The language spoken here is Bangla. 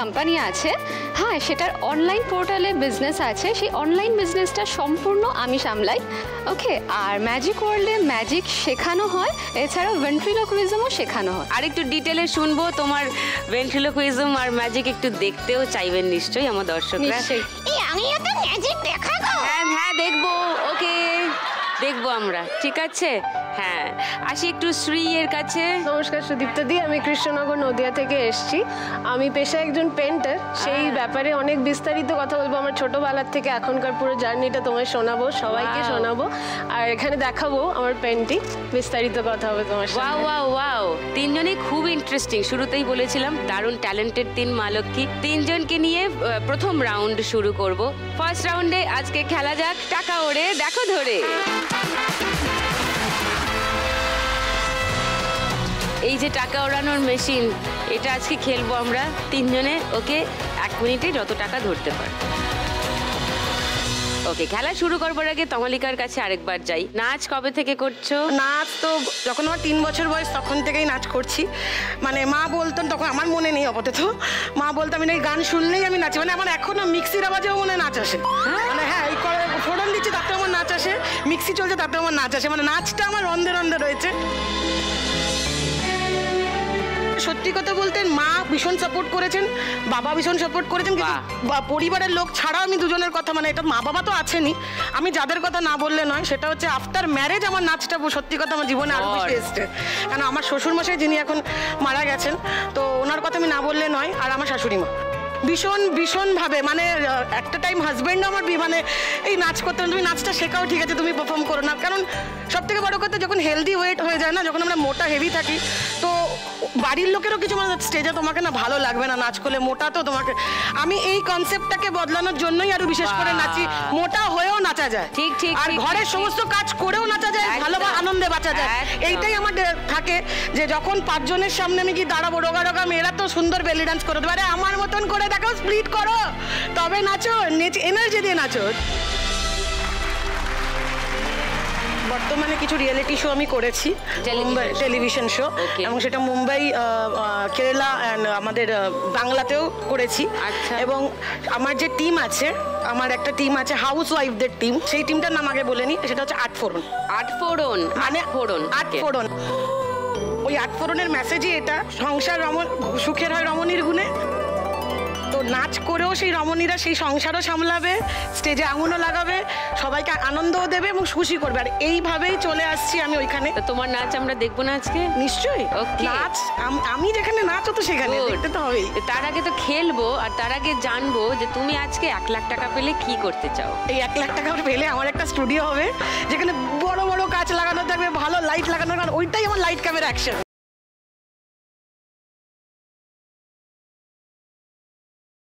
কোম্পানি আছে, হ্যাঁ, সেটার অনলাইন পোর্টালে বিজনেস আছে, সেই অনলাইন বিজনেসটা সম্পূর্ণ আমি সামলাই। ওকে, আর ম্যাজিক ওয়ার্ল্ডে ম্যাজিক শেখানো হয়, এছাড়াও ভেন্ট্রিলোকুইজমও শেখানো হয়। আর একটু ডিটেলে শুনবো তোমার ভেন্ট্রিলোকুইজম আর ম্যাজিক, একটু দেখতেও চাইবেন নিশ্চয়ই আমার দর্শকরা। আমিও তো ম্যাজিক দেখাবো। হ্যাঁ হ্যাঁ, দেখবো। ওকে, দেখবো আমরা, ঠিক আছে। হ্যাঁ, আসি একটু শ্রী এর কাছে। নমস্কার সুদীপ্তা দি, আমি কৃষ্ণনগর নদিয়া থেকে এসেছি। আমি পেশায় একজন পেন্টার, সেই ব্যাপারে অনেক বিস্তারিত কথা বলবো। আমার ছোটবেলার থেকে এখনকার পুরো জার্নিটা তোমায় শোনাবো, সবাইকে শোনাবো, আর এখানে দেখাবো আমার পেন্টিং। বিস্তারিত কথা হবে তোমার সাথে। ওয়াও ওয়াও ওয়াও, তিনজনেই খুব ইন্টারেস্টিং। শুরুতেই বলেছিলাম দারুণ ট্যালেন্টেড তিন মা লক্ষ্মী। তিনজনকে নিয়ে প্রথম রাউন্ড শুরু করব। ফার্স্ট রাউন্ডে আজকে খেলা যাক টাকা ওড়ে দেখো ধরে। এই যে টাকা ওড়ানোর মেশিন, এটা আজকে খেলবো আমরা তিনজনে। ওকে, 1 মিনিটে যত টাকা ধরতে পার। ওকে, খেলা শুরু করবার আগে তমালিকার কাছে আরেকবার যাই। নাচ কবে থেকে করছো? নাচ তো যখন আমার 3 বছর বয়স তখন থেকেই নাচ করছি। মানে মা বলতেন, তখন আমার মনে নেই আপাতত, মা বলতো আমি গান শুনলেই আমি নাচি। মানে আমার এখনো মিক্সির আওয়াজেও মনে নাচ আসে। মানে হ্যাঁ, এই ফোড়ন দিচ্ছি তাতে আমার নাচ আসে, মিক্সি চলছে তাতে আমার নাচ আসে। মানে নাচটা আমার রন্ধে রন্ধে রয়েছে। সত্যি কথা বলতে মা ভীষণ সাপোর্ট করেছেন, বাবা ভীষণ সাপোর্ট করেছেন, কিন্তু পরিবারের লোক ছাড়া আমি দুজনের কথা, মানে এটা মা বাবা তো আছেনই, আমি যাদের কথা না বললে নয় সেটা হচ্ছে আফটার ম্যারেজ আমার নাচটা সত্যি কথা আমার জীবনে আরো বেশি এসছে। কারণ আমার শ্বশুরমশাই যিনি এখন মারা গেছেন, তো ওনার কথা আমি না বললে নয়। আর আমার শাশুড়ি মা ভীষণ ভীষণভাবে, মানে একটা টাইম হাজব্যান্ড আমার মানে এই নাচ করতে, তুমি নাচটা শেখাও, ঠিক আছে তুমি পারফর্ম করো না। কারণ সব থেকে বড় কথা, যখন হেলদি ওয়েট হয়ে যায় না, যখন আমরা মোটা হেভি থাকি, তো বাড়ির লোকেরও কিছু মানে স্টেজে তোমাকে না ভালো লাগবে না নাচ করলে, মোটা তো তোমাকে। আমি এই কনসেপ্টটাকে বদলানোর জন্যই আরো বিশেষ করে নাচি, মোটা হয়েও নাচা যায়, ঠিক ঠিক, আর ঘরের সমস্ত কাজ করেও নাচা যায়, ভালো আনন্দে বাঁচা যায়। এইটাই আমার থাকে যে যখন 5 জনের সামনে আমি কি দাঁড়াবো, রোগা রোগা মেয়েরা তো সুন্দর বেলি ডান্স করে দেবে, আরে আমার মতন করে দেখো, স্প্লিট করো, তবে নাচো, এনার্জি দিয়ে নাচো। বর্তমানে কিছু রিয়েলিটি শো আমি করেছি, মুম্বাই টেলিভিশন শো, এবং সেটা মুম্বাই, কেরালা অ্যান্ড আমাদের বাংলাতেও করেছি। এবং আমার যে টিম আছে, আমার একটা টিম আছে হাউস ওয়াইফদের টিম, সেই টিমটার নাম আগে বলে নিই, সেটা হচ্ছে 8 ফোড়ন। 8 ফোড়ন মানে 8 ফোড়ন। ওই 8 ফোড়নের মেসেজই এটা, সংসার সুখের হয় রমণীর গুণে। তো নাচ করেও সেই রমণীরা সেই সংসারও সামলাবে, স্টেজে আঙুনও লাগাবে, সবাইকে আনন্দও দেবে এবং খুশি করবে। আর এইভাবেই চলে আসছি আমি ওইখানে। তোমার নাচ আমরা দেখবো না আজকে? নিশ্চয়ই নাচ, আমি যেখানে নাচ তো সেখানে দেখতে তো হবেই। তার আগে তো খেলবো, আর তার আগে জানবো যে তুমি আজকে 1 লাখ টাকা পেলে কি করতে চাও? এই 1 লাখ টাকা পেলে আমার একটা স্টুডিও হবে, যেখানে বড় বড় কাজ লাগানো থাকবে, ভালো লাইট লাগানো, কারণ ওইটাই আমার লাইট ক্যামেরা অ্যাকশন।